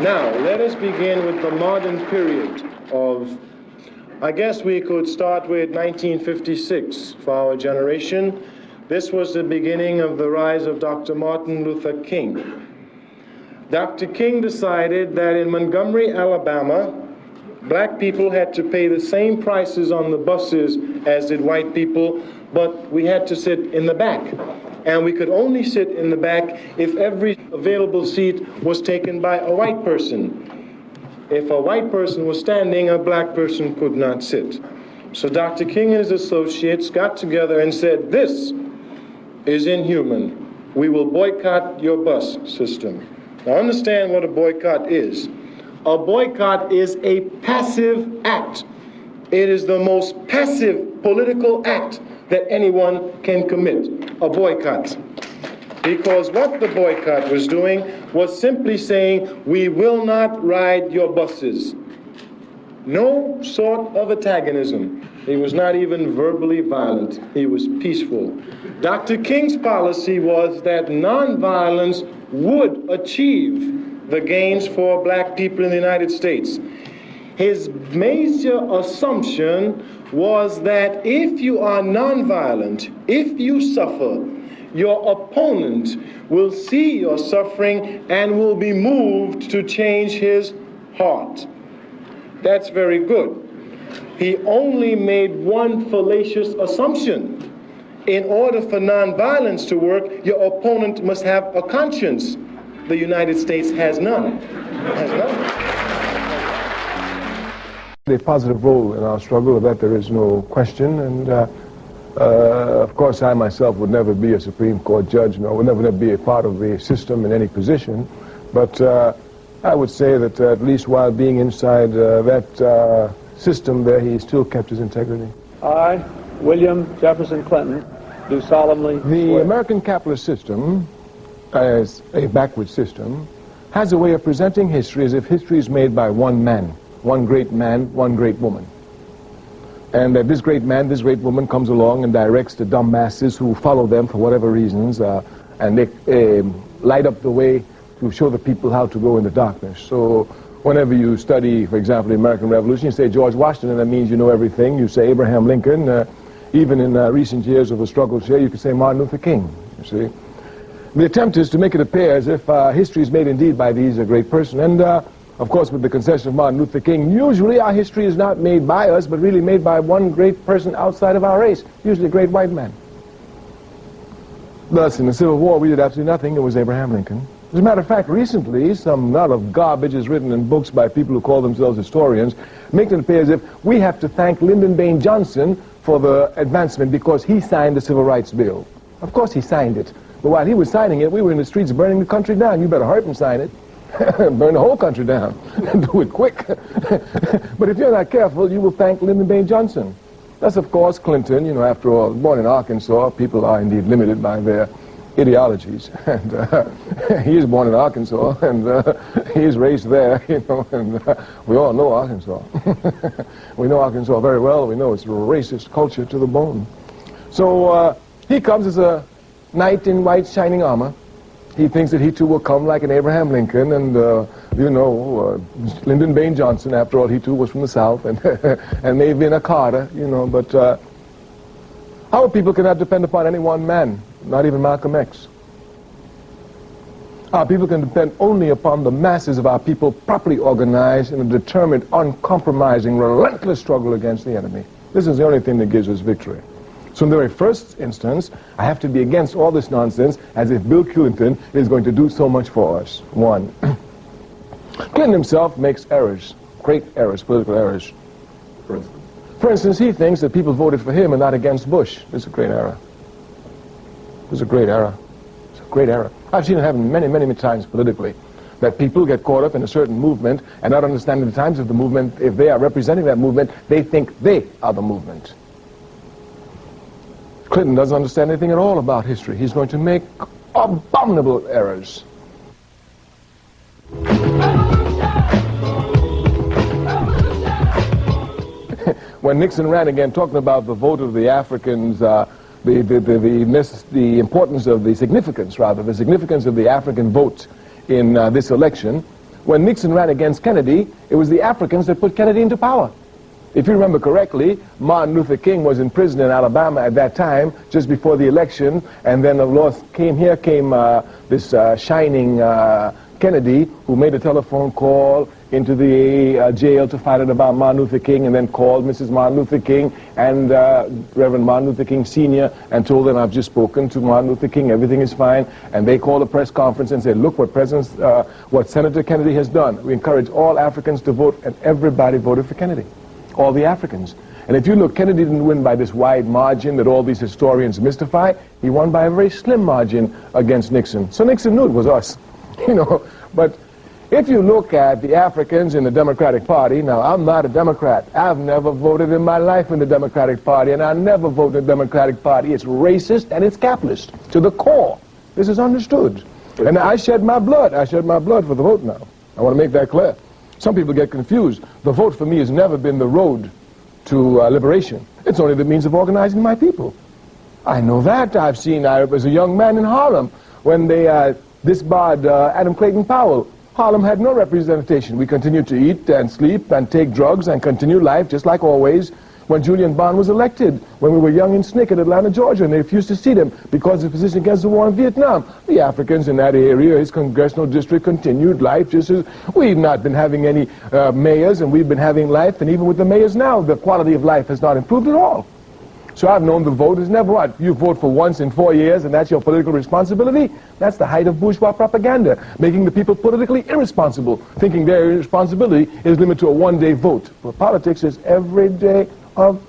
Now, let us begin with the modern period of, I guess we could start with 1956 for our generation. This was the beginning of the rise of Dr. Martin Luther King. Dr. King decided that in Montgomery, Alabama, black people had to pay the same prices on the buses as did white people, but we had to sit in the back. And we could only sit in the back if every available seat was taken by a white person. If a white person was standing, a black person could not sit. So Dr. King and his associates got together and said, "This is inhuman. We will boycott your bus system." Now understand what a boycott is. A boycott is a passive act. It is the most passive political act that anyone can commit, a boycott. Because what the boycott was doing was simply saying, we will not ride your buses. No sort of antagonism. He was not even verbally violent. He was peaceful. Dr. King's policy was that nonviolence would achieve the gains for black people in the United States. His major assumption was that if you are nonviolent, if you suffer, your opponent will see your suffering and will be moved to change his heart. That's very good. He only made one fallacious assumption. In order for nonviolence to work, your opponent must have a conscience. The United States has none. Has none. A positive role in our struggle, of that there is no question, and of course I myself would never be a Supreme Court judge, nor would never be a part of the system in any position, but I would say that at least while being inside that system there, he still kept his integrity. I, William Jefferson Clinton, do solemnly The American capitalist system, as a backward system, has a way of presenting history as if history is made by one man, one great man, one great woman. And that this great man, this great woman comes along and directs the dumb masses who follow them for whatever reasons, and they light up the way to show the people how to go in the darkness. So whenever you study, for example, the American Revolution, you say George Washington, and that means you know everything. You say Abraham Lincoln. Even in recent years of the struggle here, you could say Martin Luther King, you see. The attempt is to make it appear as if history is made indeed by these great person. And of course, with the concession of Martin Luther King, usually our history is not made by us, but really made by one great person outside of our race, usually a great white man. Thus, in the Civil War, we did absolutely nothing. It was Abraham Lincoln. As a matter of fact, recently, some lot of garbage is written in books by people who call themselves historians, making it appear as if we have to thank Lyndon Baines Johnson for the advancement because he signed the Civil Rights Bill. Of course he signed it. But while he was signing it, we were in the streets burning the country down. You better hurry up and sign it. Burn the whole country down. Do it quick. But if you're not careful, you will thank Lyndon Baines Johnson. That's, of course, Clinton. You know, after all, born in Arkansas, people are indeed limited by their ideologies. And he is born in Arkansas, and he's raised there, you know, and we all know Arkansas. We know Arkansas very well. We know it's a racist culture to the bone. So he comes as a knight in white shining armor. He thinks that he too will come like an Abraham Lincoln, and you know, Lyndon Baines Johnson, after all, he too was from the South, and and maybe in a Carter, you know, but our people cannot depend upon any one man, not even Malcolm X. Our people can depend only upon the masses of our people properly organized in a determined, uncompromising, relentless struggle against the enemy. This is the only thing that gives us victory. So in the very first instance, I have to be against all this nonsense as if Bill Clinton is going to do so much for us. One, Clinton himself makes errors, great errors, political errors. For instance, he thinks that people voted for him and not against Bush. It's a great error. It's a great error. It's a great error. I've seen it happen many, many, many times politically, that people get caught up in a certain movement and not understanding the times of the movement. If they are representing that movement, they think they are the movement. Clinton doesn't understand anything at all about history. He's going to make abominable errors. When Nixon ran again, talking about the vote of the Africans, the importance of the significance, rather, the significance of the African vote in this election, When Nixon ran against Kennedy, it was the Africans that put Kennedy into power. If you remember correctly, Martin Luther King was in prison in Alabama at that time, just before the election, and then here came this shining Kennedy, who made a telephone call into the jail to find out about Martin Luther King, and then called Mrs. Martin Luther King and Reverend Martin Luther King Sr. and told them, I've just spoken to Martin Luther King, everything is fine. And they called a press conference and said, look what what Senator Kennedy has done. We encourage all Africans to vote, and everybody voted for Kennedy, all the Africans. And if you look, Kennedy didn't win by this wide margin that all these historians mystify. He won by a very slim margin against Nixon. So Nixon knew it was us, you know. But if you look at the Africans in the Democratic Party, now I'm not a Democrat. I've never voted in my life in the Democratic Party, and I never vote in the Democratic Party. It's racist and it's capitalist to the core. This is understood. And I shed my blood. I shed my blood for the vote now. I want to make that clear. Some people get confused. The vote for me has never been the road to liberation. It's only the means of organizing my people. I know that. I've seen, I was a young man in Harlem when they disbarred Adam Clayton Powell. Harlem had no representation. We continued to eat and sleep and take drugs and continue life just like always. When Julian Bond was elected, when we were young in SNCC in Atlanta, Georgia, and they refused to seat him because of his position against the war in Vietnam. The Africans in that area, his congressional district, continued life just as we've not been having any mayors, and we've been having life, and even with the mayors now, the quality of life has not improved at all. So I've known the vote is never what? You vote for once in 4 years, and that's your political responsibility? That's the height of bourgeois propaganda, making the people politically irresponsible, thinking their irresponsibility is limited to a one-day vote. But politics is every day of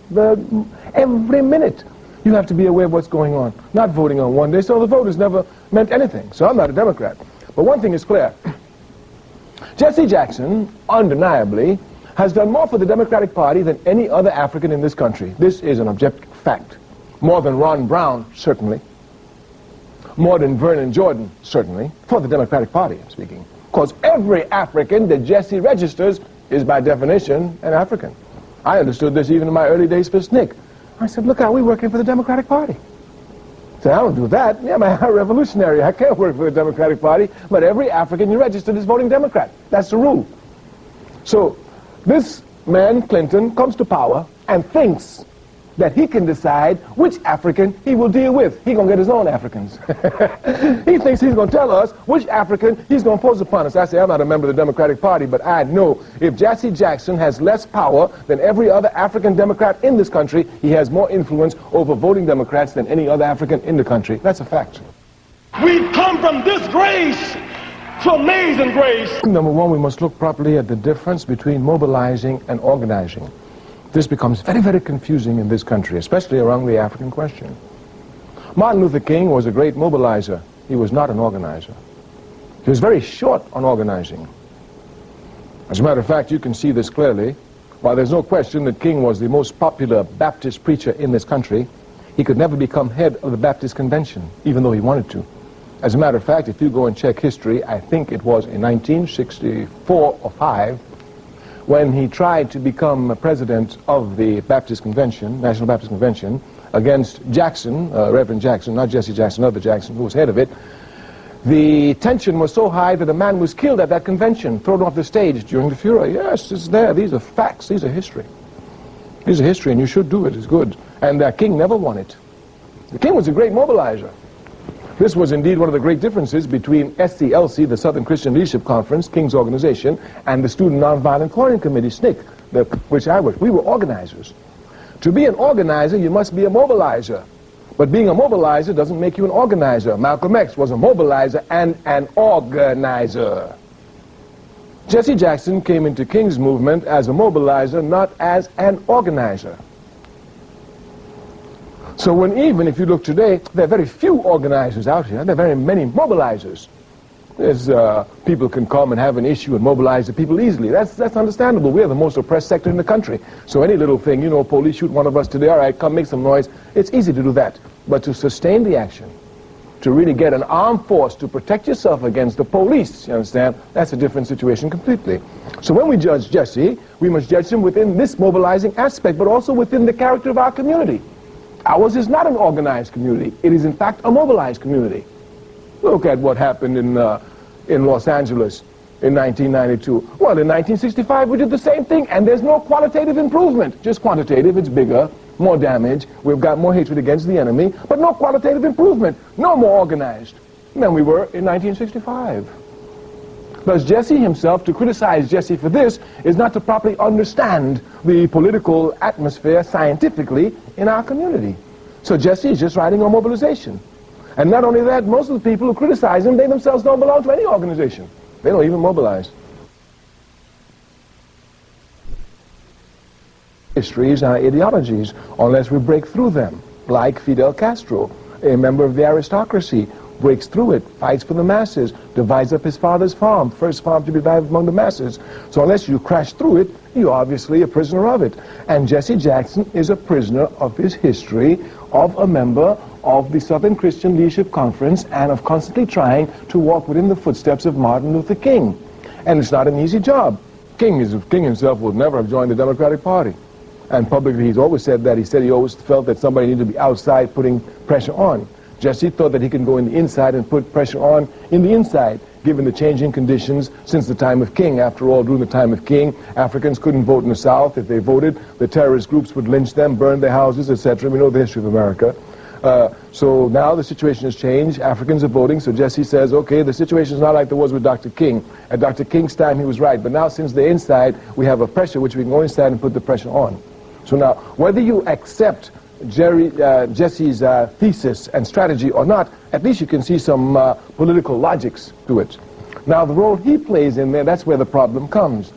every minute. You have to be aware of what's going on, not voting on one day. So the vote has never meant anything. So I'm not a Democrat. But one thing is clear. Jesse Jackson, undeniably, has done more for the Democratic Party than any other African in this country. This is an objective fact. More than Ron Brown, certainly. More than Vernon Jordan, certainly. For the Democratic Party, I'm speaking. Because every African that Jesse registers is by definition an African. I understood this even in my early days for SNCC. I said, look, we're working for the Democratic Party. I said, I don't do that. Yeah, I'm a revolutionary. I can't work for the Democratic Party. But every African you registered is voting Democrat. That's the rule. So this man, Clinton, comes to power and thinks that he can decide which African he will deal with. He's going to get his own Africans. He thinks he's going to tell us which African he's going to impose upon us. I say, I'm not a member of the Democratic Party, but I know if Jesse Jackson has less power than every other African Democrat in this country, he has more influence over voting Democrats than any other African in the country. That's a fact. We've come from disgrace to amazing grace. Number one, we must look properly at the difference between mobilizing and organizing. This becomes very, very confusing in this country, especially around the African question. Martin Luther King was a great mobilizer. He was not an organizer. He was very short on organizing. As a matter of fact, you can see this clearly. While there's no question that King was the most popular Baptist preacher in this country, he could never become head of the Baptist Convention, even though he wanted to. As a matter of fact, if you go and check history, I think it was in 1964 or 5, when he tried to become president of the Baptist Convention, National Baptist Convention, against Jackson, Reverend Jackson, not Jesse Jackson, other Jackson, who was head of it. The tension was so high that a man was killed at that convention, thrown off the stage during the furor. Yes, it's there. These are facts. These are history. These are history, and you should do it. It's good. And King never won it. The King was a great mobilizer. This was indeed one of the great differences between SCLC, the Southern Christian Leadership Conference, King's organization, and the Student Nonviolent Chlorine Committee, SNCC, which I worked. We were organizers. To be an organizer, you must be a mobilizer. But being a mobilizer doesn't make you an organizer. Malcolm X was a mobilizer and an organizer. Jesse Jackson came into King's movement as a mobilizer, not as an organizer. So even if you look today, there are very few organizers out here. There are very many mobilizers. There's, people can come and have an issue and mobilize the people easily. That's understandable. We're the most oppressed sector in the country. So any little thing, you know, police shoot one of us today, all right, come make some noise. It's easy to do that. But to sustain the action, to really get an armed force to protect yourself against the police, you understand, that's a different situation completely. So when we judge Jesse, we must judge him within this mobilizing aspect, but also within the character of our community. Ours is not an organized community. It is, in fact, a mobilized community. Look at what happened in Los Angeles in 1992? Well, in 1965 we did the same thing, and there's no qualitative improvement. Just quantitative, it's bigger, more damage, we've got more hatred against the enemy, but no qualitative improvement, no more organized than we were in 1965. Thus, Jesse himself, to criticize Jesse for this, is not to properly understand the political atmosphere scientifically in our community. So Jesse is just writing on mobilization. And not only that, most of the people who criticize him, they themselves don't belong to any organization. They don't even mobilize. Histories are ideologies unless we break through them, like Fidel Castro, a member of the aristocracy, breaks through it, fights for the masses, divides up his father's farm, first farm to be divided among the masses. So unless you crash through it, you're obviously a prisoner of it. And Jesse Jackson is a prisoner of his history, of a member of the Southern Christian Leadership Conference, and of constantly trying to walk within the footsteps of Martin Luther King. And it's not an easy job. King himself would never have joined the Democratic Party. And publicly he's always said that. He said he always felt that somebody needed to be outside putting pressure on. Jesse thought that he could go in the inside and put pressure on in the inside, given the changing conditions since the time of King. After all, during the time of King, Africans couldn't vote in the South. If they voted, the terrorist groups would lynch them, burn their houses, etc. We know the history of America. So now the situation has changed. Africans are voting, so Jesse says, okay, the situation is not like it was with Dr. King. At Dr. King's time, he was right. But now, since they're inside, we have a pressure which we can go inside and put the pressure on. So now, whether you accept Jesse's thesis and strategy or not, at least you can see some political logics to it. Now, the role he plays in there, that's where the problem comes.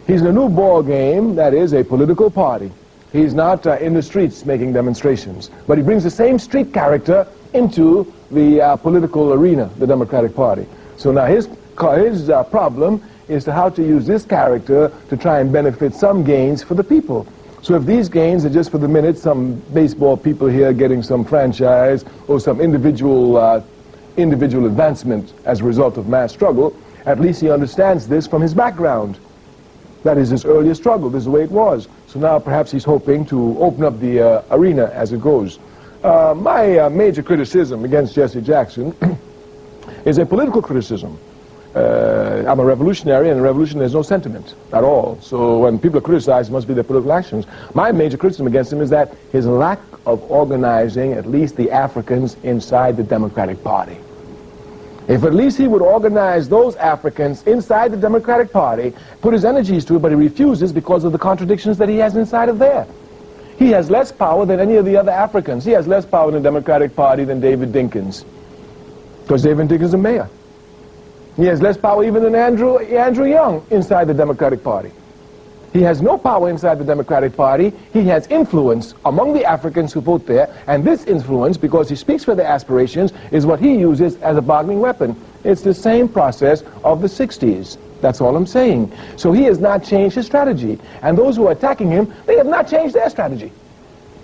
He's in a new ball game, that is a political party. He's not in the streets making demonstrations, but he brings the same street character into the political arena, the Democratic Party. So now his problem is to how to use this character to try and benefit some gains for the people. So if these gains are just for the minute, some baseball people here getting some franchise or some individual advancement as a result of mass struggle, at least he understands this from his background. That is his earlier struggle. This is the way it was. So now perhaps he's hoping to open up the arena as it goes. My major criticism against Jesse Jackson is a political criticism. I'm a revolutionary, and in a revolution there's no sentiment at all. So when people are criticized, it must be their political actions. My major criticism against him is that his lack of organizing at least the Africans inside the Democratic Party. If at least he would organize those Africans inside the Democratic Party, put his energies to it, but he refuses because of the contradictions that he has inside of there. He has less power than any of the other Africans. He has less power in the Democratic Party than David Dinkins, because David Dinkins is a mayor. He has less power even than Andrew Young inside the Democratic Party. He has no power inside the Democratic Party. He has influence among the Africans who vote there, and this influence, because he speaks for their aspirations, is what he uses as a bargaining weapon. It's the same process of the 60s. That's all I'm saying. So he has not changed his strategy, and those who are attacking him, they have not changed their strategy.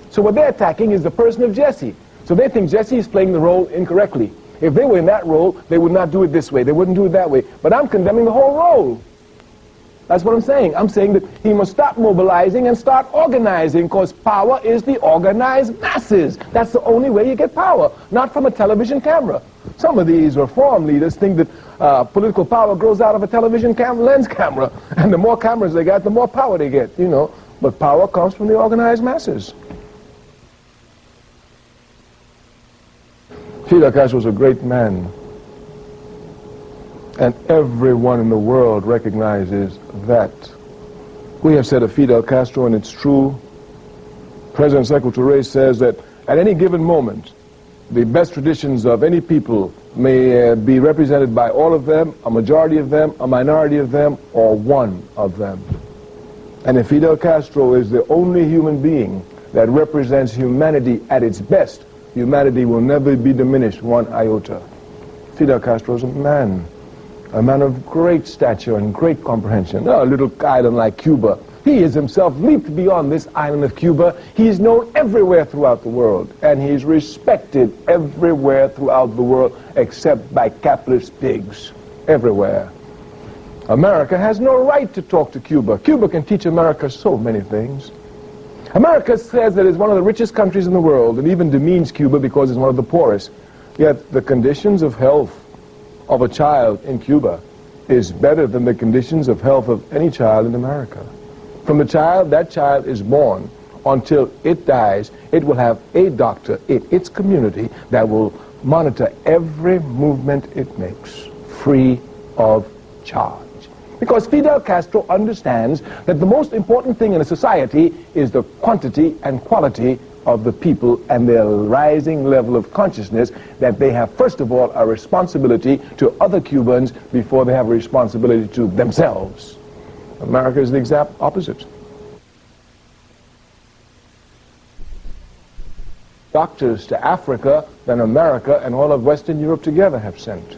So what they're attacking is the person of Jesse. So they think Jesse is playing the role incorrectly. If they were in that role, they would not do it this way. They wouldn't do it that way. But I'm condemning the whole role. That's what I'm saying. I'm saying that he must stop mobilizing and start organizing, because power is the organized masses. That's the only way you get power, not from a television camera. Some of these reform leaders think that political power grows out of a television lens camera, and the more cameras they got, the more power they get, you know. But power comes from the organized masses. Fidel Castro was a great man, and everyone in the world recognizes that. We have said of Fidel Castro, and it's true, President Stokely Turé says that at any given moment, the best traditions of any people may be represented by all of them, a majority of them, a minority of them, or one of them. And if Fidel Castro is the only human being that represents humanity at its best, humanity will never be diminished one iota. Fidel Castro is a man of great stature and great comprehension. No, a little island like Cuba. He has himself leaped beyond this island of Cuba. He is known everywhere throughout the world, and he is respected everywhere throughout the world, except by capitalist pigs. Everywhere. America has no right to talk to Cuba. Cuba can teach America so many things. America says that it's one of the richest countries in the world, and even demeans Cuba because it's one of the poorest. Yet the conditions of health of a child in Cuba is better than the conditions of health of any child in America. From the child that child is born until it dies, it will have a doctor in its community that will monitor every movement it makes, free of charge. Because Fidel Castro understands that the most important thing in a society is the quantity and quality of the people and their rising level of consciousness that they have, first of all, a responsibility to other Cubans before they have a responsibility to themselves. America is the exact opposite. Doctors to Africa than America and all of Western Europe together have sent.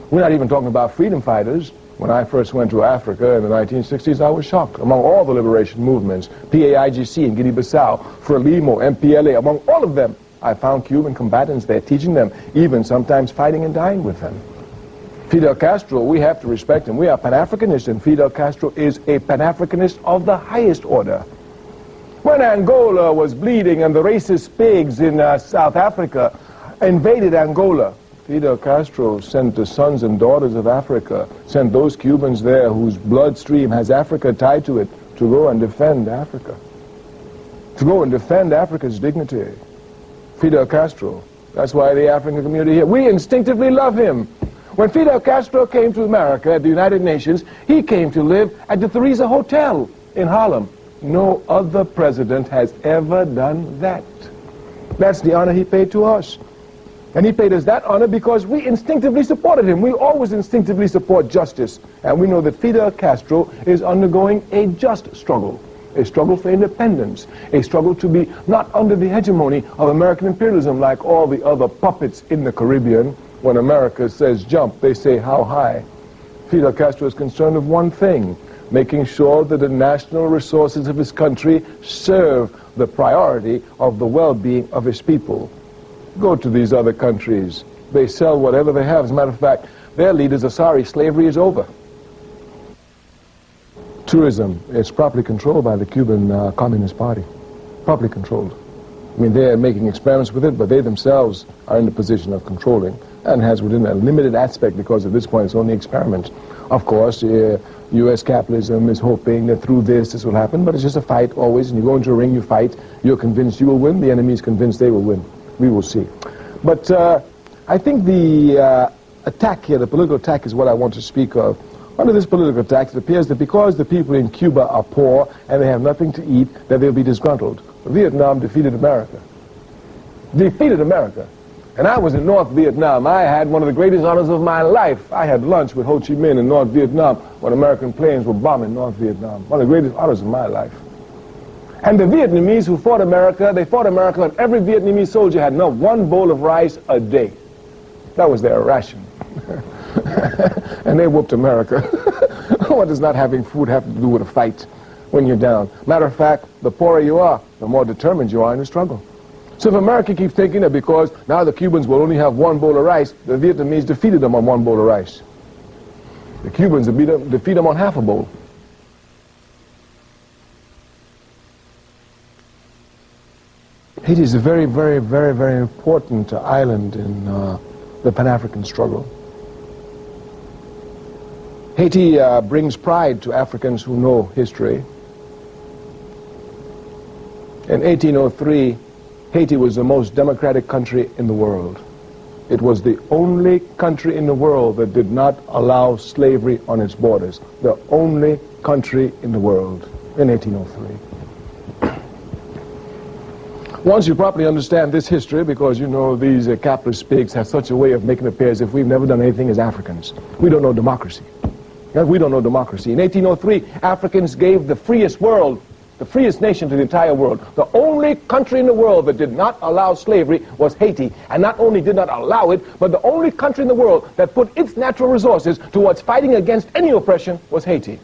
We're not even talking about freedom fighters. When I first went to Africa in the 1960s, I was shocked. Among all the liberation movements, PAIGC in Guinea-Bissau, Frelimo, MPLA, among all of them, I found Cuban combatants there teaching them, even sometimes fighting and dying with them. Fidel Castro, we have to respect him. We are Pan-Africanists, and Fidel Castro is a Pan-Africanist of the highest order. When Angola was bleeding and the racist pigs in South Africa invaded Angola, Fidel Castro sent the sons and daughters of Africa, sent those Cubans there whose bloodstream has Africa tied to it, to go and defend Africa. To go and defend Africa's dignity. Fidel Castro. That's why the African community here, we instinctively love him. When Fidel Castro came to America at the United Nations, he came to live at the Theresa Hotel in Harlem. No other president has ever done that. That's the honor he paid to us. And he paid us that honor because we instinctively supported him. We always instinctively support justice. And we know that Fidel Castro is undergoing a just struggle. A struggle for independence. A struggle to be not under the hegemony of American imperialism like all the other puppets in the Caribbean. When America says jump, they say how high. Fidel Castro is concerned with one thing, making sure that the national resources of his country serve the priority of the well-being of his people. Go to these other countries. They sell whatever they have. As a matter of fact, their leaders are sorry slavery is over. Tourism is properly controlled by the Cuban Communist Party. Properly controlled. I mean, they're making experiments with it, but they themselves are in the position of controlling, and has within a limited aspect, because at this point it's only experiments. Of course, U.S. capitalism is hoping that through this will happen, but it's just a fight always, and you go into a ring, you fight, you're convinced you will win, the enemy is convinced they will win. We will see. But I think the attack here, the political attack, is what I want to speak of. Under this political attack, it appears that because the people in Cuba are poor and they have nothing to eat, that they'll be disgruntled. Vietnam defeated America. Defeated America. And I was in North Vietnam. I had one of the greatest honors of my life. I had lunch with Ho Chi Minh in North Vietnam when American planes were bombing North Vietnam. One of the greatest honors of my life. And the Vietnamese who fought America, they fought America, and every Vietnamese soldier had enough one bowl of rice a day. That was their ration. And they whooped America. What does not having food have to do with a fight when you're down? Matter of fact, the poorer you are, the more determined you are in the struggle. So if America keeps thinking that because now the Cubans will only have one bowl of rice, the Vietnamese defeated them on one bowl of rice. The Cubans defeat them on half a bowl. Haiti is a very, very, very, very important island in the Pan-African struggle. Haiti brings pride to Africans who know history. In 1803, Haiti was the most democratic country in the world. It was the only country in the world that did not allow slavery on its borders. The only country in the world in 1803. Once you properly understand this history, because you know these capitalist pigs have such a way of making it appear as if we've never done anything as Africans. We don't know democracy. We don't know democracy. In 1803, Africans gave the freest world, the freest nation to the entire world. The only country in the world that did not allow slavery was Haiti. And not only did not allow it, but the only country in the world that put its natural resources towards fighting against any oppression was Haiti.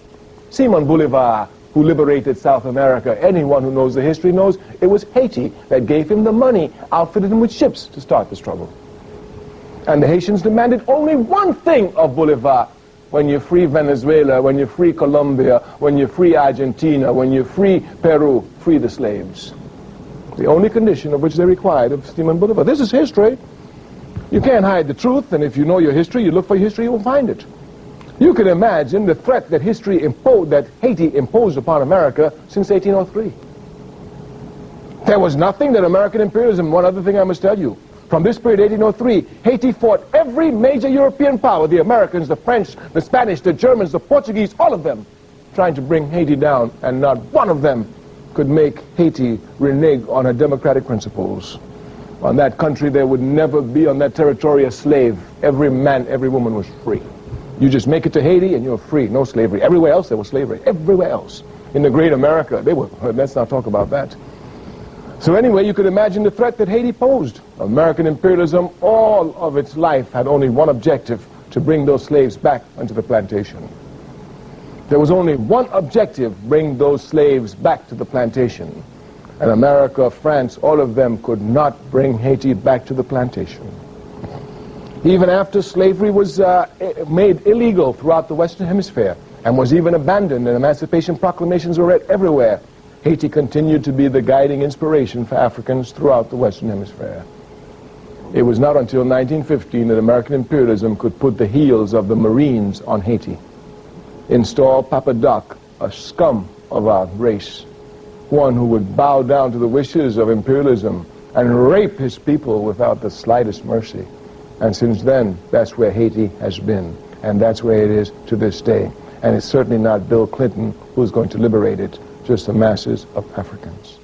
Simon Bolivar, who liberated South America, anyone who knows the history knows it was Haiti that gave him the money, outfitted him with ships to start the struggle. And the Haitians demanded only one thing of Bolivar. When you free Venezuela, when you free Colombia, when you free Argentina, when you free Peru, free the slaves. The only condition of which they required of Simon Bolivar. This is history. You can't hide the truth, and if you know your history, you look for history, you will find it. You can imagine the threat that that Haiti imposed upon America since 1803. There was nothing that American imperialism, one other thing I must tell you, from this period, 1803, Haiti fought every major European power, the Americans, the French, the Spanish, the Germans, the Portuguese, all of them, trying to bring Haiti down, and not one of them could make Haiti renege on her democratic principles. On that country, there would never be on that territory a slave. Every man, every woman was free. You just make it to Haiti and you're free, no slavery. Everywhere else there was slavery, everywhere else. In the great America, they were, let's not talk about that. So anyway, you could imagine the threat that Haiti posed. American imperialism, all of its life, had only one objective: to bring those slaves back onto the plantation. There was only one objective: bring those slaves back to the plantation. And America, France, all of them could not bring Haiti back to the plantation. Even after slavery was made illegal throughout the Western Hemisphere and was even abandoned and emancipation proclamations were read everywhere, Haiti continued to be the guiding inspiration for Africans throughout the Western Hemisphere. It was not until 1915 that American imperialism could put the heels of the Marines on Haiti, install Papa Doc, a scum of our race, one who would bow down to the wishes of imperialism and rape his people without the slightest mercy. And since then, that's where Haiti has been, and that's where it is to this day. And it's certainly not Bill Clinton who's going to liberate it, just the masses of Africans.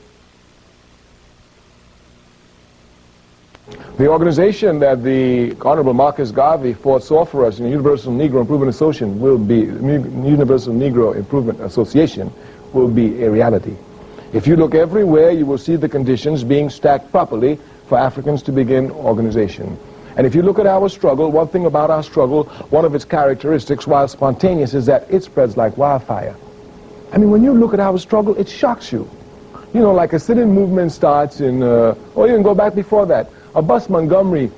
The organization that the Honorable Marcus Garvey foresaw for us in the Universal Negro Improvement Association will be a reality. If you look everywhere, you will see the conditions being stacked properly for Africans to begin organization. And if you look at our struggle, one thing about our struggle, one of its characteristics, while spontaneous, is that it spreads like wildfire. I mean, when you look at our struggle, it shocks you. You know, like a sit-in movement starts in, or even go back before that. A Montgomery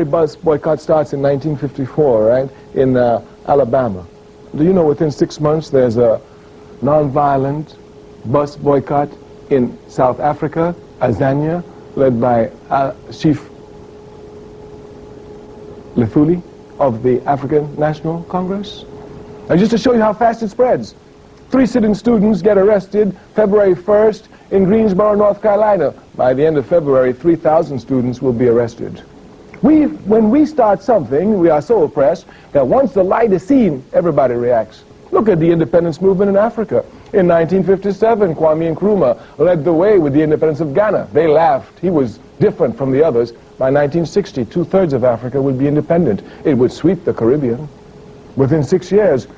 bus boycott starts in 1954, right, in Alabama. Do you know within 6 months there's a nonviolent bus boycott in South Africa, Azania, led by Chief Lefuli of the African National Congress? And just to show you how fast it spreads, 3 sit-in students get arrested February 1st in Greensboro, North Carolina. By the end of February, 3,000 students will be arrested. When we start something, we are so oppressed that once the light is seen, everybody reacts. Look at the independence movement in Africa. In 1957, Kwame Nkrumah led the way with the independence of Ghana. They laughed. He was different from the others. By 1960, 2/3 of Africa would be independent. It would sweep the Caribbean. Within 6 years,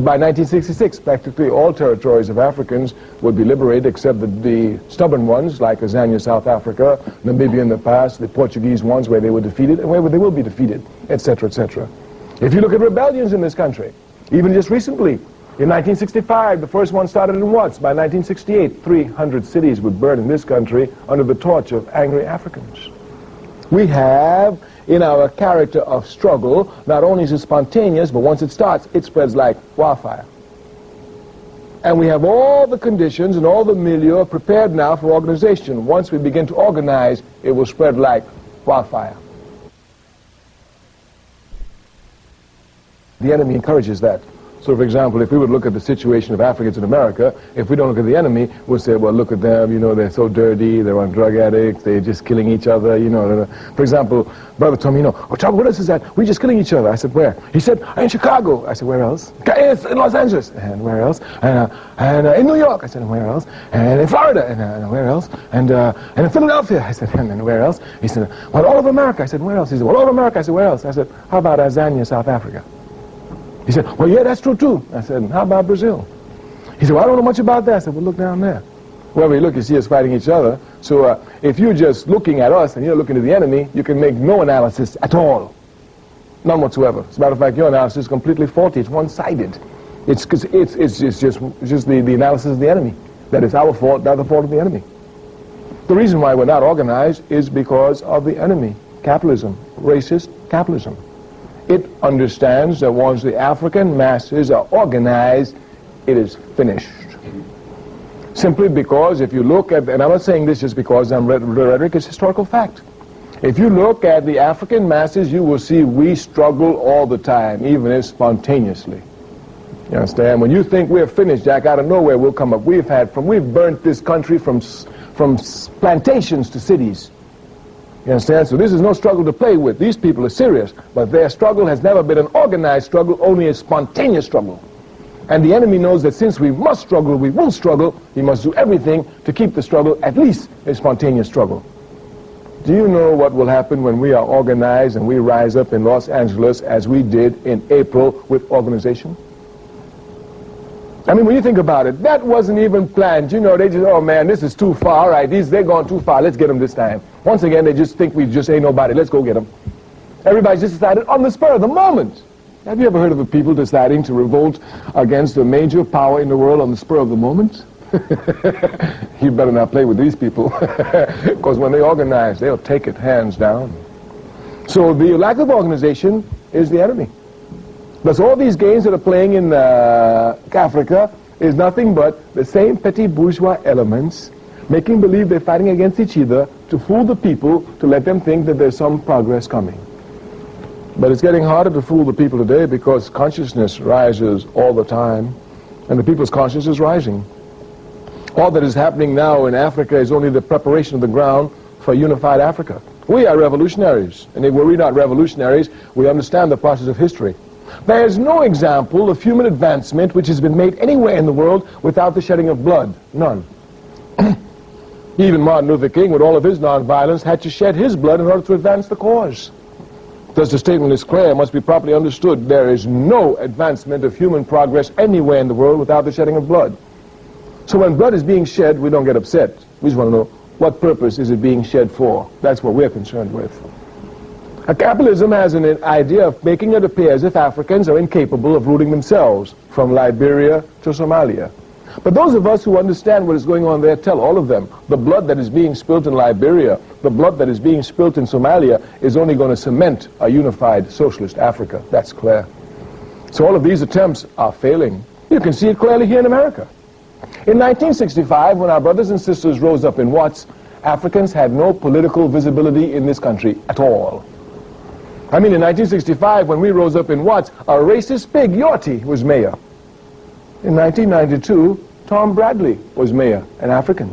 by 1966, practically all territories of Africans would be liberated except the stubborn ones like Azania, South Africa, Namibia in the past, the Portuguese ones where they were defeated and where they will be defeated, etc., etc. If you look at rebellions in this country, even just recently, in 1965, the first one started in Watts. By 1968, 300 cities would burn in this country under the torch of angry Africans. We have, in our character of struggle, not only is it spontaneous, but once it starts, it spreads like wildfire. And we have all the conditions and all the milieu prepared now for organization. Once we begin to organize, it will spread like wildfire. The enemy encourages that. So, for example, if we would look at the situation of Africans in America, if we don't look at the enemy, we'll say, well, look at them, you know, they're so dirty, they're on drug addicts, they're just killing each other, you know. For example, brother told me, you know, oh, Chuck, what else is that? We're just killing each other. I said, where? He said, in Chicago. I said, where else? In Los Angeles. And where else? And in New York. I said, and where else? And in Florida. And where else? And in Philadelphia. I said, and where else? He said, well, all over America. I said, where else? He said, well, all over America. I said, where else? I said, how about Azania, South Africa? He said, well, yeah, that's true, too. I said, how about Brazil? He said, well, I don't know much about that. I said, well, look down there. Wherever you look, you see us fighting each other. So if you're just looking at us and you're looking at the enemy, you can make no analysis at all. None whatsoever. As a matter of fact, your analysis is completely faulty. It's one-sided. It's just the analysis of the enemy. That is our fault, not the fault of the enemy. The reason why we're not organized is because of the enemy. Capitalism. Racist capitalism. It understands that once the African masses are organized, it is finished. Simply because if you look at, and I'm not saying this just because I'm rhetoric, it's historical fact. If you look at the African masses, you will see we struggle all the time, even if spontaneously. You understand? When you think we're finished, Jack, out of nowhere we'll come up. We've burnt this country from plantations to cities. You understand? So this is no struggle to play with. These people are serious, but their struggle has never been an organized struggle, only a spontaneous struggle. And the enemy knows that since we must struggle, we will struggle. He must do everything to keep the struggle at least a spontaneous struggle. Do you know what will happen when we are organized and we rise up in Los Angeles as we did in April with organization? I mean, when you think about it, that wasn't even planned. You know, they just, oh man, this is too far. All right, they're gone too far. Let's get them this time. Once again, they just think we just ain't nobody. Let's go get them. Everybody's just decided on the spur of the moment. Have you ever heard of a people deciding to revolt against a major power in the world on the spur of the moment? You better not play with these people, because when they organize, they'll take it hands down. So the lack of organization is the enemy. Thus all these games that are playing in Africa is nothing but the same petty bourgeois elements making believe they're fighting against each other to fool the people, to let them think that there's some progress coming. But it's getting harder to fool the people today because consciousness rises all the time, and the people's consciousness is rising. All that is happening now in Africa is only the preparation of the ground for unified Africa. We are revolutionaries, and if we're not revolutionaries, we understand the process of history. There is no example of human advancement which has been made anywhere in the world without the shedding of blood. None. Even Martin Luther King, with all of his nonviolence, had to shed his blood in order to advance the cause. Thus the statement is clear, must be properly understood. There is no advancement of human progress anywhere in the world without the shedding of blood. So when blood is being shed, we don't get upset. We just want to know, what purpose is it being shed for? That's what we're concerned with. Capitalism has an idea of making it appear as if Africans are incapable of ruling themselves, from Liberia to Somalia. But those of us who understand what is going on there tell all of them, the blood that is being spilt in Liberia, the blood that is being spilt in Somalia is only going to cement a unified socialist Africa. That's clear. So all of these attempts are failing. You can see it clearly here in America. In 1965, when our brothers and sisters rose up in Watts, Africans had no political visibility in this country at all. I mean, in 1965, when we rose up in Watts, a racist pig, Yorty, was mayor. In 1992, Tom Bradley was mayor, an African.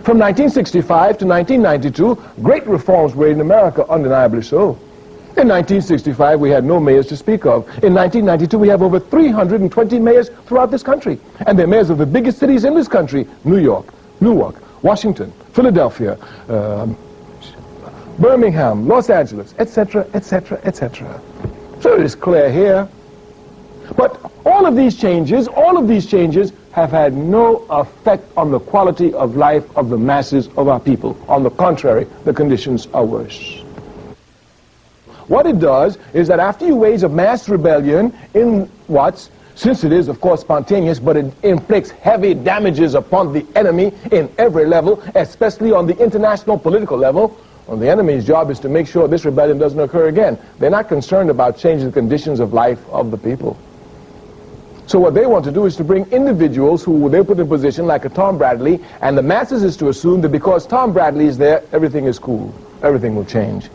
From 1965 to 1992, great reforms were in America, undeniably so. In 1965, we had no mayors to speak of. In 1992, we have over 320 mayors throughout this country. And they're mayors of the biggest cities in this country: New York, Newark, Washington, Philadelphia, Birmingham, Los Angeles, etc., etc., etc. So it is clear here. But all of these changes have had no effect on the quality of life of the masses of our people. On the contrary, the conditions are worse. What it does is that after you wage a mass rebellion in Watts, since it is, of course, spontaneous, but it inflicts heavy damages upon the enemy in every level, especially on the international political level. Well, the enemy's job is to make sure this rebellion doesn't occur again. They're not concerned about changing the conditions of life of the people. So what they want to do is to bring individuals who they put in position, like a Tom Bradley, and the masses is to assume that because Tom Bradley is there, everything is cool. Everything will change.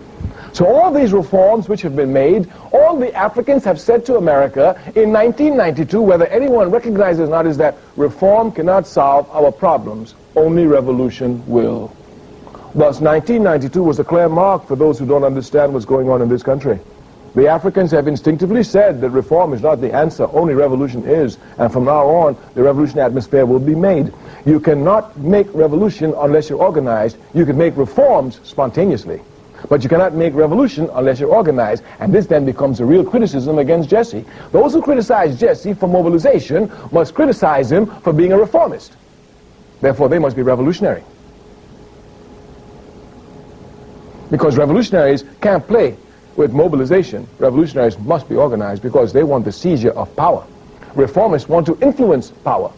So all these reforms which have been made, all the Africans have said to America in 1992, whether anyone recognizes it or not, is that reform cannot solve our problems. Only revolution will. Thus, 1992 was a clear mark for those who don't understand what's going on in this country. The Africans have instinctively said that reform is not the answer, only revolution is. And from now on, the revolution atmosphere will be made. You cannot make revolution unless you're organized. You can make reforms spontaneously, but you cannot make revolution unless you're organized. And this then becomes a real criticism against Jesse. Those who criticize Jesse for mobilization must criticize him for being a reformist. Therefore, they must be revolutionary. Because revolutionaries can't play with mobilization. Revolutionaries must be organized because they want the seizure of power. Reformists want to influence power.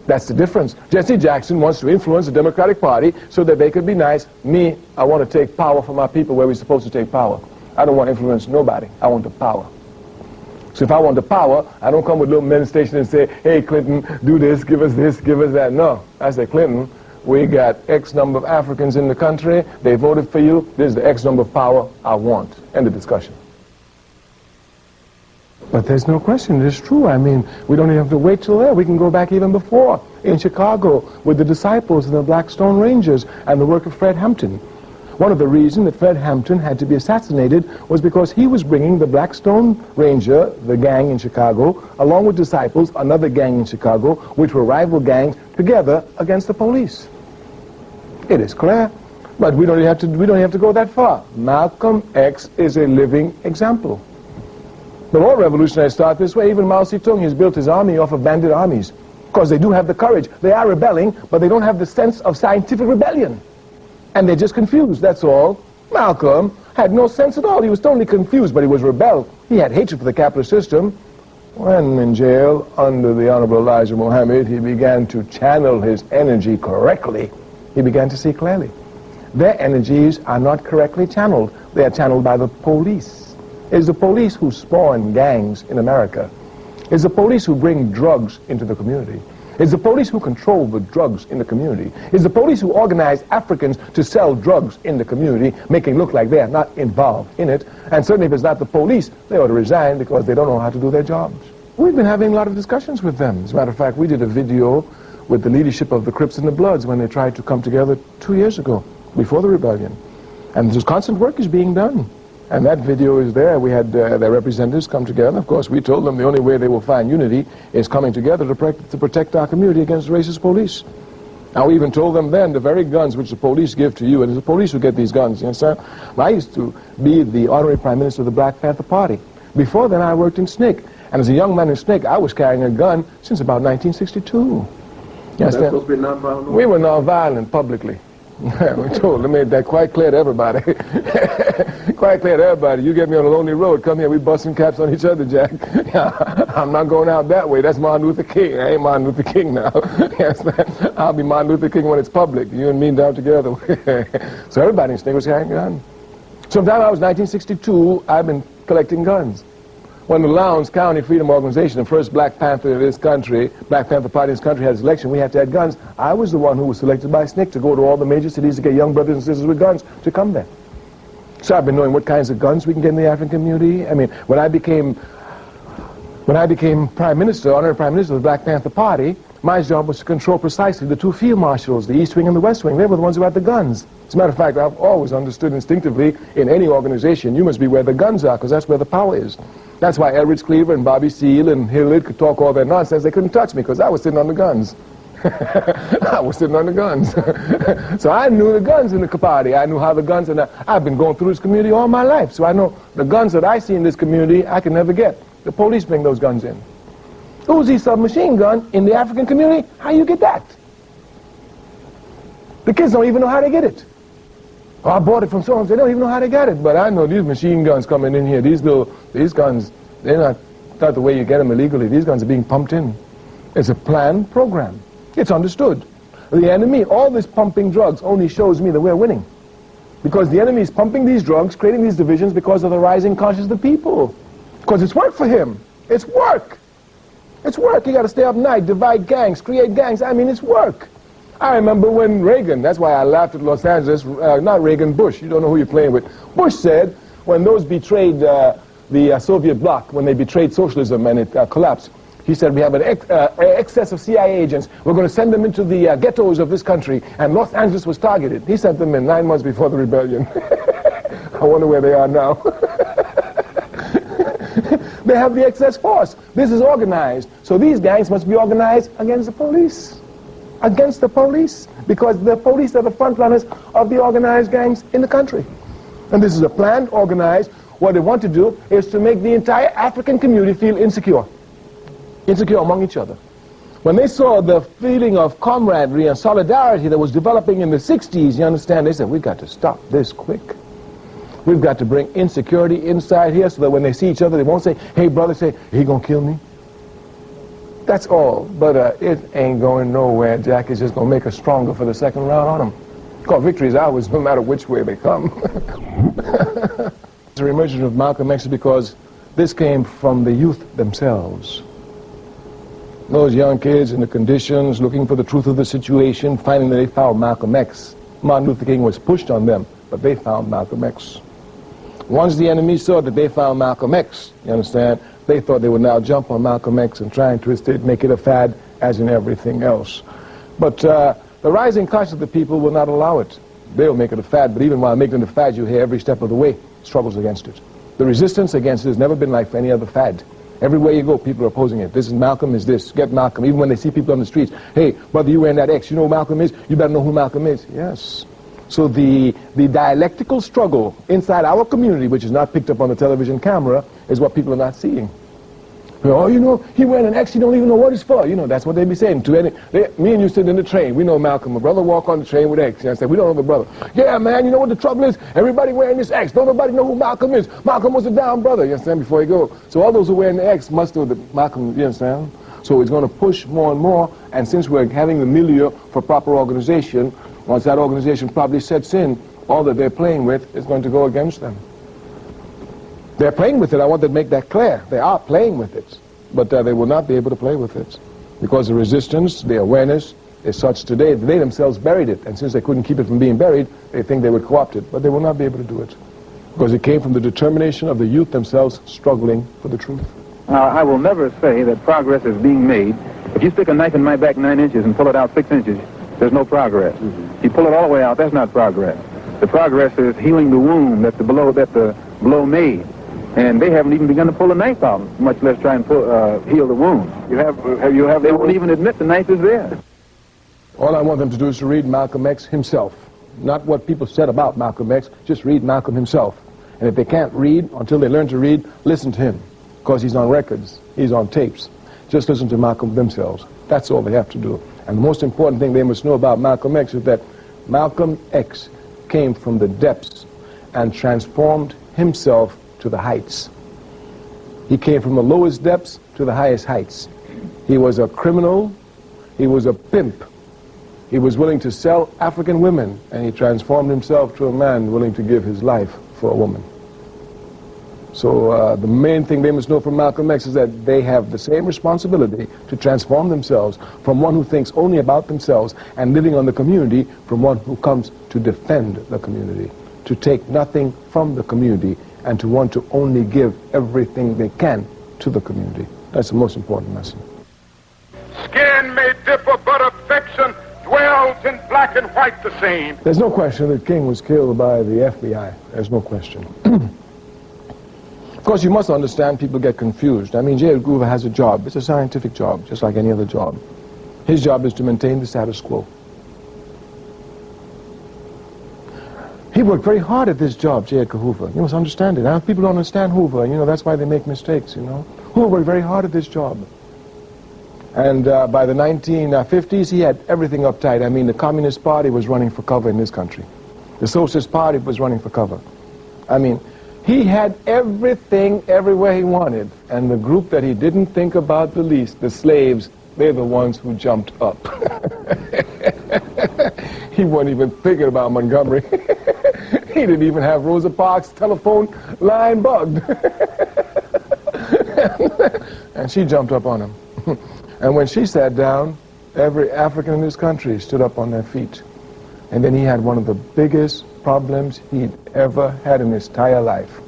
That's the difference. Jesse Jackson wants to influence the Democratic Party so that they could be nice. Me, I want to take power from our people where we're supposed to take power. I don't want to influence nobody. I want the power. So if I want the power, I don't come with little men stations and say, hey, Clinton, do this, give us that. No. I say, Clinton, We got X number of Africans in the country. They voted for you. This is the X number of power I want. End of discussion. But there's no question, it's true. I mean, we don't even have to wait till there. We can go back even before, in Chicago, with the disciples and the Black Stone Rangers and the work of Fred Hampton. One of the reasons that Fred Hampton had to be assassinated was because he was bringing the Black Stone Ranger, the gang in Chicago, along with disciples, another gang in Chicago, which were rival gangs, together against the police. It is clear, but we don't have to go that far. Malcolm X is a living example. The all revolutionaries start this way. Even Mao Zedong has built his army off of bandit armies, because they do have the courage. They are rebelling, but they don't have the sense of scientific rebellion. And they're just confused, that's all. Malcolm had no sense at all. He was totally confused, but he was rebelled. He had hatred for the capitalist system. When in jail under the Honorable Elijah Muhammad, he began to channel his energy correctly. He began to see clearly. Their energies are not correctly channeled. They are channeled by the police. It's the police who spawn gangs in America. It's the police who bring drugs into the community. It's the police who control the drugs in the community. It's the police who organize Africans to sell drugs in the community, making it look like they are not involved in it. And certainly if it's not the police, they ought to resign because they don't know how to do their jobs. We've been having a lot of discussions with them. As a matter of fact, we did a video with the leadership of the Crips and the Bloods when they tried to come together 2 years ago, before the rebellion. And this constant work is being done. And that video is there. We had their representatives come together. Of course, we told them the only way they will find unity is coming together to protect our community against racist police. And we even told them then the very guns which the police give to you, and it's the police who get these guns, you understand? I used to be the honorary prime minister of the Black Panther Party. Before then, I worked in SNCC. And as a young man in SNCC, I was carrying a gun since about 1962. You understand? Supposed to be nonviolent? We were nonviolent publicly. We told them, made that quite clear to everybody. Quite clear to everybody. You get me on a lonely road, come here, we busting caps on each other, Jack. I'm not going out that way. That's Martin Luther King. I ain't Martin Luther King now. Yes, I'll be Martin Luther King when it's public. You and me down together. So everybody in SNCC was carrying guns. Sometime I was 1962, I've been collecting guns. When the Lowndes County Freedom Organization, the first Black Panther in this country, Black Panther Party in this country, had its election, we had to have guns. I was the one who was selected by SNCC to go to all the major cities to get young brothers and sisters with guns to come there. So I've been knowing what kinds of guns we can get in the African community. I mean, when I became Prime Minister, Honorary Prime Minister of the Black Panther Party, my job was to control precisely the two field marshals, the East Wing and the West Wing. They were the ones who had the guns. As a matter of fact, I've always understood instinctively, in any organization, you must be where the guns are, because that's where the power is. That's why Elridge Cleaver and Bobby Seale and Hillard could talk all that nonsense. They couldn't touch me, because I was sitting on the guns. I was sitting on the guns. So I knew the guns in the party. I knew how the guns, and I've been going through this community all my life. So I know the guns that I see in this community, I can never get. The police bring those guns in. Uzi submachine gun in the African community, how you get that? The kids don't even know how to get it. Oh, I bought it from someone. They don't even know how they got it. But I know these machine guns coming in here. These guns, they're not the way you get them illegally. These guns are being pumped in. It's a planned program. It's understood. The enemy, all this pumping drugs only shows me that we're winning. Because the enemy is pumping these drugs, creating these divisions because of the rising consciousness of the people. Because it's work for him. It's work. It's work. You got to stay up night, divide gangs, create gangs. I mean, it's work. I remember when Reagan, that's why I laughed at Los Angeles, not Reagan, Bush, you don't know who you're playing with. Bush said, when those betrayed the Soviet bloc, when they betrayed socialism and it collapsed, he said, we have an excess of CIA agents. We're going to send them into the ghettos of this country. And Los Angeles was targeted. He sent them in 9 months before the rebellion. I wonder where they are now. They have the excess force. This is organized. So these gangs must be organized against the police. Against the police. Because the police are the front runners of the organized gangs in the country. And this is a plan, organized. What they want to do is to make the entire African community feel insecure. Insecure among each other. When they saw the feeling of camaraderie and solidarity that was developing in the 60s, you understand, they said, we've got to stop this quick. We've got to bring insecurity inside here so that when they see each other, they won't say, hey, brother, say, he gonna kill me? That's all. But it ain't going nowhere, Jack. It's just gonna make us stronger for the second round on them. Because victory is ours no matter which way they come. The emergence of Malcolm X is because this came from the youth themselves. Those young kids in the conditions, looking for the truth of the situation, finding that they found Malcolm X. Martin Luther King was pushed on them, but they found Malcolm X. Once the enemy saw that they found Malcolm X, you understand, they thought they would now jump on Malcolm X and try and twist it, make it a fad, as in everything else. But the rising class of the people will not allow it. They'll make it a fad, but even while making it a fad, you hear every step of the way struggles against it. The resistance against it has never been like any other fad. Everywhere you go, people are opposing it. This is Malcolm, is this. Get Malcolm. Even when they see people on the streets, hey, brother, you wearing that X, you know who Malcolm is? You better know who Malcolm is. Yes. So the dialectical struggle inside our community, which is not picked up on the television camera, is what people are not seeing. Oh, you know, he wearing an X, he don't even know what it's for. You know, that's what they be saying. Me and you sitting in the train, we know Malcolm. A brother walk on the train with X. And I said, we don't know the brother. Yeah, man, you know what the trouble is? Everybody wearing this X. Don't nobody know who Malcolm is. Malcolm was a down brother, you understand, before he go. So all those who wearing the X must know that Malcolm, you understand? So it's going to push more and more. And since we're having the milieu for proper organization, once that organization probably sets in, all that they're playing with is going to go against them. They're playing with it. I want to make that clear. They are playing with it, but they will not be able to play with it because the resistance, the awareness is such today that they themselves buried it, and since they couldn't keep it from being buried, they think they would co-opt it, but they will not be able to do it because it came from the determination of the youth themselves struggling for the truth. Now, I will never say that progress is being made. If you stick a knife in my back 9 inches and pull it out 6 inches, there's no progress. If you pull it all the way out, that's not progress. The progress is healing the wound that the blow made. And they haven't even begun to pull the knife out, much less try and heal the wound. They won't even admit the knife is there. All I want them to do is to read Malcolm X himself. Not what people said about Malcolm X, just read Malcolm himself. And if they can't read, until they learn to read, listen to him. Because he's on records, he's on tapes. Just listen to Malcolm themselves. That's all they have to do. And the most important thing they must know about Malcolm X is that Malcolm X came from the depths and transformed himself to the heights. He came from the lowest depths to the highest heights. He was a criminal, he was a pimp. He was willing to sell African women, and he transformed himself to a man willing to give his life for a woman. So the main thing they must know from Malcolm X is that they have the same responsibility to transform themselves from one who thinks only about themselves and living on the community from one who comes to defend the community, to take nothing from the community and to want to only give everything they can to the community. That's the most important lesson. Skin may differ, but affection dwells in black and white the same. There's no question that King was killed by the FBI. There's no question. Of course, you must understand people get confused. I mean, J. Edgar Hoover has a job. It's a scientific job, just like any other job. His job is to maintain the status quo. He worked very hard at this job, J. Edgar Hoover. You must understand it. Now, people don't understand Hoover, you know, that's why they make mistakes, you know. Hoover worked very hard at this job. And by the 1950s, he had everything uptight. I mean, the Communist Party was running for cover in this country. The Socialist Party was running for cover. I mean, he had everything everywhere he wanted. And the group that he didn't think about the least, the slaves, they're the ones who jumped up. He wasn't even thinking about Montgomery. He didn't even have Rosa Parks' telephone line bugged. And she jumped up on him. And when she sat down, every African in this country stood up on their feet. And then he had one of the biggest problems he'd ever had in his entire life.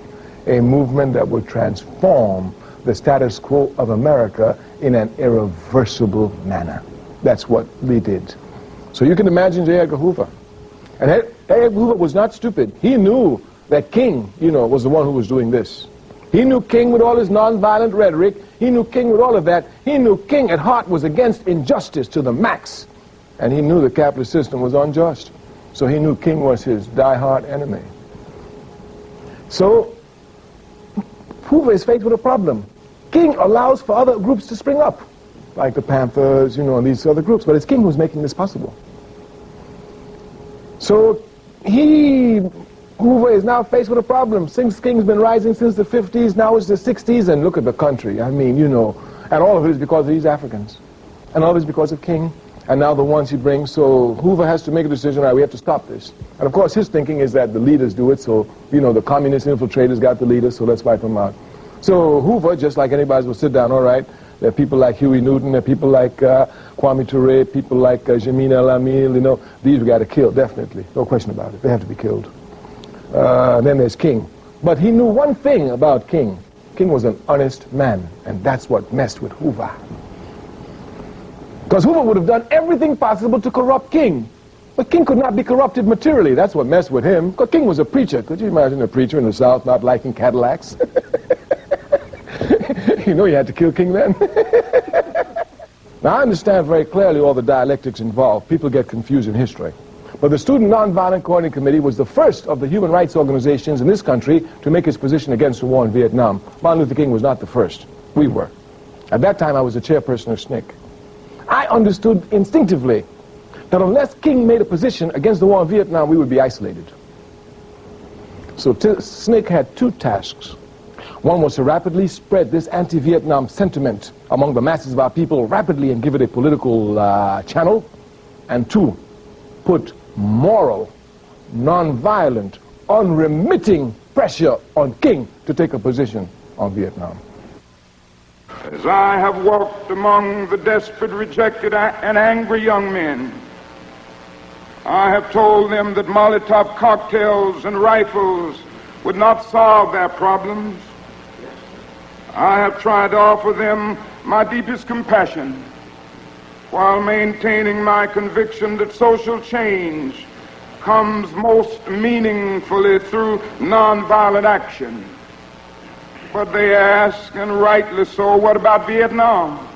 A movement that would transform the status quo of America in an irreversible manner. That's what we did. So you can imagine J. Edgar Hoover. And J. Edgar Hoover was not stupid. He knew that King, you know, was the one who was doing this. He knew King with all his nonviolent rhetoric. He knew King with all of that. He knew King at heart was against injustice to the max. And he knew the capitalist system was unjust. So he knew King was his die-hard enemy. So Hoover is faced with a problem. King allows for other groups to spring up, like the Panthers, you know, and these other groups. But it's King who's making this possible. So Hoover is now faced with a problem. Since King's been rising since the 50s, now it's the 60s, and look at the country. I mean, you know, and all of it is because of these Africans. And all of it is because of King, and now the ones he brings. So Hoover has to make a decision, all right, we have to stop this. And of course, his thinking is that the leaders do it, so, you know, the communist infiltrators got the leaders, so let's wipe them out. So Hoover, just like anybody will sit down, all right, there are people like Huey Newton, there are people like Kwame Turé, people like Jamin El-Amil, you know, these we got to kill, definitely. No question about it. They have to be killed. Then there's King. But he knew one thing about King. King was an honest man, and that's what messed with Hoover. Because Hoover would have done everything possible to corrupt King. But King could not be corrupted materially. That's what messed with him. Because King was a preacher. Could you imagine a preacher in the South not liking Cadillacs? You know you had to kill King then. Now, I understand very clearly all the dialectics involved. People get confused in history. But the Student Nonviolent Coordinating Committee was the first of the human rights organizations in this country to make its position against the war in Vietnam. Martin Luther King was not the first. We were. At that time, I was the chairperson of SNCC. I understood instinctively that unless King made a position against the war in Vietnam, we would be isolated. So SNCC had two tasks. One was to rapidly spread this anti-Vietnam sentiment among the masses of our people rapidly and give it a political channel. And two, put moral, non-violent, unremitting pressure on King to take a position on Vietnam. As I have walked among the desperate, rejected, and angry young men, I have told them that Molotov cocktails and rifles would not solve their problems. I have tried to offer them my deepest compassion while maintaining my conviction that social change comes most meaningfully through nonviolent action. But they ask, and rightly so, what about Vietnam?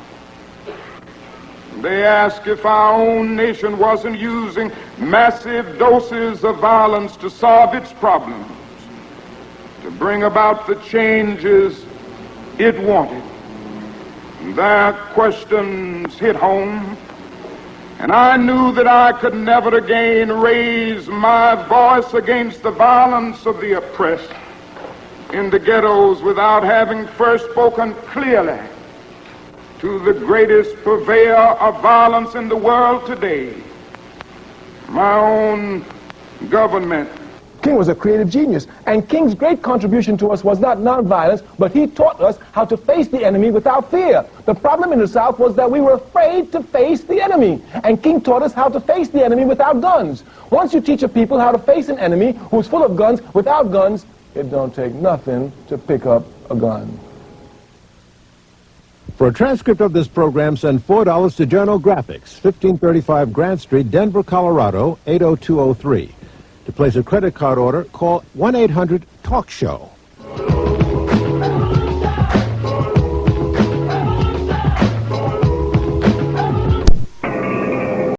They ask if our own nation wasn't using massive doses of violence to solve its problems, to bring about the changes it wanted. Their questions hit home, and I knew that I could never again raise my voice against the violence of the oppressed in the ghettos without having first spoken clearly to the greatest purveyor of violence in the world today, my own government. King was a creative genius, and King's great contribution to us was not nonviolence, but he taught us how to face the enemy without fear. The problem in the South was that we were afraid to face the enemy, and King taught us how to face the enemy without guns. Once you teach a people how to face an enemy who's full of guns without guns, it don't take nothing to pick up a gun. For a transcript of this program, send $4 to Journal Graphics, 1535 Grant Street, Denver, Colorado, 80203. To place a credit card order, call 1-800-TALK-SHOW.